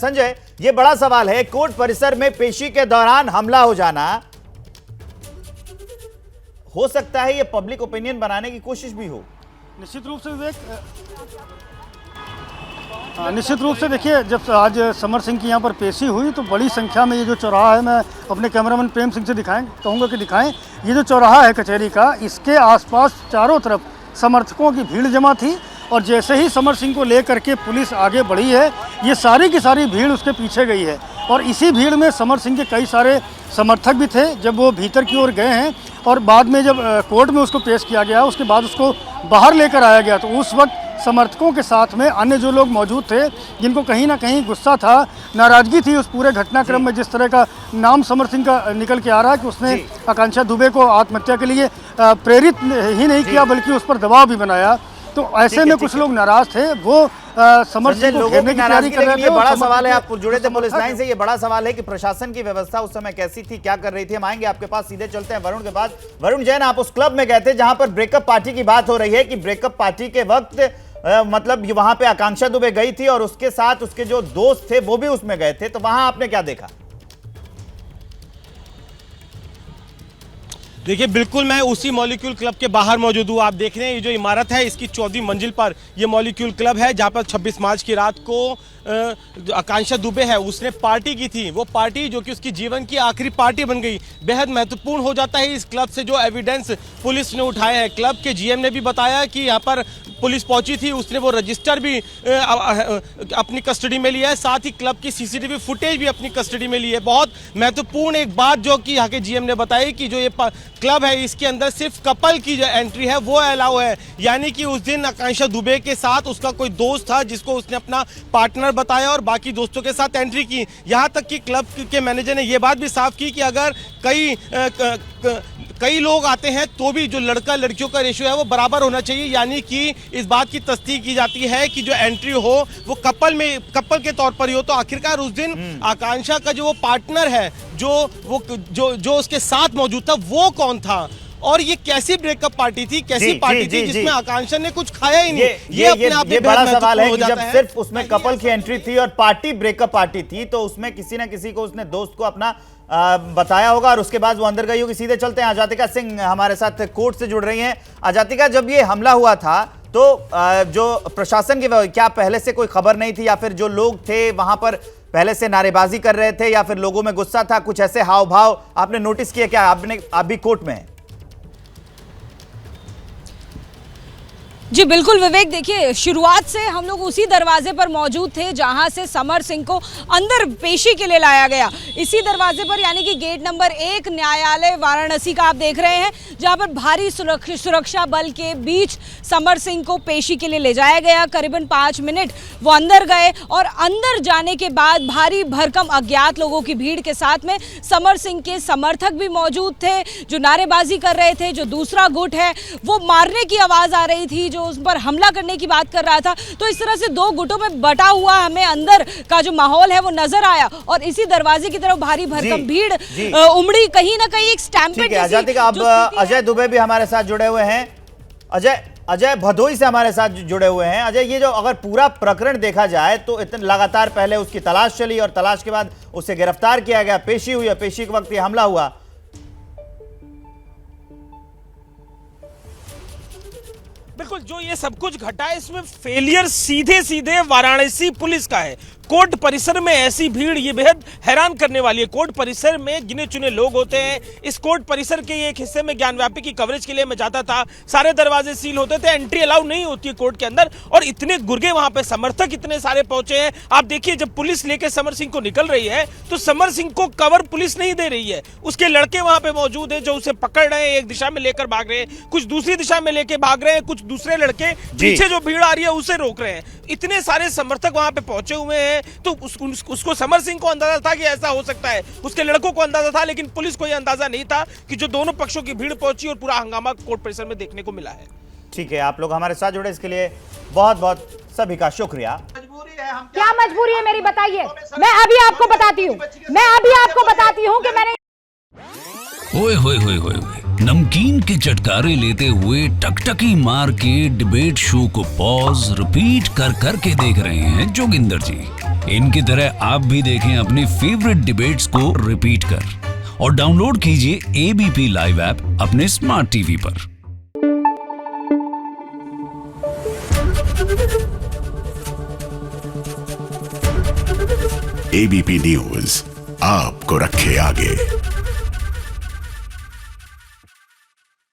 संजय, ये बड़ा सवाल है, कोर्ट परिसर में पेशी के दौरान हमला हो जाना, हो सकता है ये पब्लिक ओपिनियन बनाने की कोशिश भी हो। निश्चित रूप से विवेक, निश्चित रूप से देखिए, जब आज समर सिंह की यहाँ पर पेशी हुई तो बड़ी संख्या में ये जो चौराहा है, मैं अपने कैमरामैन प्रेम सिंह से कहूँगा कि दिखाएं, ये जो चौराहा है कचहरी का, इसके आसपास चारों तरफ समर्थकों की भीड़ जमा थी और जैसे ही समर सिंह को लेकर के पुलिस आगे बढ़ी है, ये सारी की सारी भीड़ उसके पीछे गई है और इसी भीड़ में समर सिंह के कई सारे समर्थक भी थे। जब वो भीतर की ओर गए हैं और बाद में जब कोर्ट में उसको पेश किया गया, उसके बाद उसको बाहर लेकर आया गया, तो उस वक्त समर्थकों के साथ में अन्य जो लोग मौजूद थे, जिनको कहीं ना कहीं गुस्सा था, नाराज़गी थी उस पूरे घटनाक्रम में, जिस तरह का नाम समर सिंह का निकल के आ रहा है कि उसने आकांक्षा दुबे को आत्महत्या के लिए प्रेरित ही नहीं किया बल्कि उस पर दबाव भी बनाया। तो ऐसे में कुछ लोग नाराज थे, वो समर सिंह को घेरने की तैयारी कर रहे थे। ये बड़ा सवाल है, आप जुड़े थे पुलिस लाइन से, ये बड़ा सवाल है कि प्रशासन की व्यवस्था उस समय कैसी थी, क्या कर रही थी। हम आएंगे आपके पास, सीधे चलते हैं वरुण के पास। वरुण जैन, आप उस क्लब में गए थे जहां पर ब्रेकअप पार्टी की बात हो रही है कि ब्रेकअप पार्टी के वक्त मतलब वहां पे आकांक्षा दुबे गई थी और उसके साथ उसके जो दोस्त थे वो भी उसमें गए थे, तो वहां आपने क्या देखा? देखिए, बिल्कुल मैं उसी मॉलिक्यूल क्लब के बाहर मौजूद हूँ। आप देख रहे हैं ये जो इमारत है, इसकी 14वीं मंजिल पर ये मॉलिक्यूल क्लब है, जहाँ पर 26 मार्च की रात को आकांक्षा दुबे है, उसने पार्टी की थी। वो पार्टी जो कि उसकी जीवन की आखिरी पार्टी बन गई, बेहद महत्वपूर्ण हो जाता है इस क्लब से जो एविडेंस पुलिस ने उठाया है। क्लब के जीएम ने भी बताया कि यहाँ पर पुलिस पहुंची थी, उसने वो रजिस्टर भी अपनी कस्टडी में लिया है, साथ ही क्लब की सीसीटीवी फुटेज भी अपनी कस्टडी में ली है। बहुत महत्वपूर्ण एक बात जो कि यहाँ के जीएम ने बताई कि जो ये क्लब है, इसके अंदर सिर्फ कपल की जो एंट्री है वो अलाउ है, यानी कि उस दिन आकांक्षा दुबे के साथ उसका कोई दोस्त था जिसको उसने अपना पार्टनर बताया और बाकी दोस्तों के साथ एंट्री की। यहाँ तक कि क्लब के मैनेजर ने यह बात भी साफ की कि अगर कई लोग आते हैं तो भी जो लड़का लड़कियों का रेशियो है वो बराबर होना चाहिए, यानी कि इस बात की तस्दीक की जाती है कि जो एंट्री हो वो कपल के तौर पर ही हो। तो आखिरकार उस दिन आकांक्षा का जो वो पार्टनर है, जो उसके साथ मौजूद था, वो कौन था और ये कैसी ब्रेकअप पार्टी थी, कैसी पार्टी थी जिसमें आकांक्षा ने कुछ खाया ही नहीं। ये अपने आप में बड़ा सवाल है कि जब सिर्फ उसमें कपल की एंट्री थी और पार्टी ब्रेकअप पार्टी थी, तो उसमें किसी ना किसी को उसने दोस्त को अपना बताया होगा और उसके बाद वो अंदर गई होगी। सीधे चलते हैं, आजातिका सिंह हमारे साथ कोर्ट से जुड़ रही हैं। आजातिका, जब ये हमला हुआ था तो जो प्रशासन की क्या पहले से कोई खबर नहीं थी, या फिर जो लोग थे वहां पर पहले से नारेबाजी कर रहे थे, या फिर लोगों में गुस्सा था, कुछ ऐसे हाव भाव आपने नोटिस किया क्या? आपने अभी कोर्ट में है। जी बिल्कुल विवेक, देखिए शुरुआत से हम लोग उसी दरवाजे पर मौजूद थे जहां से समर सिंह को अंदर पेशी के लिए लाया गया। इसी दरवाजे पर, यानी कि गेट नंबर 1 न्यायालय वाराणसी का आप देख रहे हैं, जहां पर भारी सुरक्षा बल के बीच समर सिंह को पेशी के लिए ले जाया गया। करीबन 5 मिनट वो अंदर गए और अंदर जाने के बाद भारी भरकम अज्ञात लोगों की भीड़ के साथ में समर सिंह के समर्थक भी मौजूद थे जो नारेबाजी कर रहे थे। जो दूसरा गुट है वो मारने की आवाज आ रही थी, जो उस पर हमला करने की बात कर रहा था। तो इस तरह से 2 गुटों में बटा हुआ हमें अंदर का जो माहौल है वो नजर आया और इसी दरवाजे की तरफ भारी भरकम भीड़ उमड़ी, कहीं ना कहीं एक स्टैम्पेड जैसी। अब अजय दुबे भी हमारे साथ जुड़े हुए हैं, अजय भदोई से हमारे साथ जुड़े हुए हैं। अजय, ये जो अगर पूरा प्रकरण देखा जाए तो इतने लगातार पहले उसकी तलाश चली और तलाश के बाद उसे गिरफ्तार किया गया, पेशी हुई और पेशी के वक्त ये हमला हुआ। बिल्कुल, जो ये सब कुछ घटा है इसमें फेलियर सीधे वाराणसी पुलिस का है। कोर्ट परिसर में ऐसी भीड़, ये बेहद हैरान करने वाली है। कोर्ट परिसर में गिने चुने लोग होते हैं। इस कोर्ट परिसर के एक हिस्से में ज्ञानव्यापी की कवरेज के लिए मैं जाता था, सारे दरवाजे सील होते थे, एंट्री अलाउ नहीं होती है कोर्ट के अंदर, और इतने गुर्गे वहां पे समर्थक इतने सारे पहुंचे हैं। आप देखिए, जब पुलिस लेके समर सिंह को निकल रही है तो समर सिंह को कवर पुलिस नहीं दे रही है। उसके लड़के वहां पे मौजूद है जो उसे पकड़ रहे हैं, एक दिशा में लेकर भाग रहे हैं, कुछ दूसरी दिशा में लेके भाग रहे हैं, कुछ दूसरे लड़के पीछे जो भीड़ आ रही है उसे रोक रहे हैं। इतने सारे समर्थक वहां पे पहुंचे हुए हैं, तो उसको समर सिंह को अंदाजा था कि ऐसा हो सकता है, उसके लड़कों को अंदाजा था, लेकिन पुलिस को यह अंदाजा नहीं था कि जो दोनों पक्षों की भीड़ पहुंची और पूरा हंगामा कोर्ट परिसर में देखने को मिला है। ठीक है, आप लोग हमारे साथ जुड़े इसके लिए बहुत बहुत सभी का शुक्रिया। क्या मजबूरी है मेरी, बताइए। मैं अभी आपको बताती हूँ कि मैंने ओए होए होए होए नमकीन के चटकारे लेते हुए टकटकी मार के डिबेट शो को पॉज रिपीट कर करके देख रहे हैं जोगिंदर जी। इनकी तरह आप भी देखें अपनी फेवरेट डिबेट्स को रिपीट कर और डाउनलोड कीजिए एबीपी लाइव ऐप अपने स्मार्ट टीवी पर। एबीपी न्यूज आपको रखे आगे।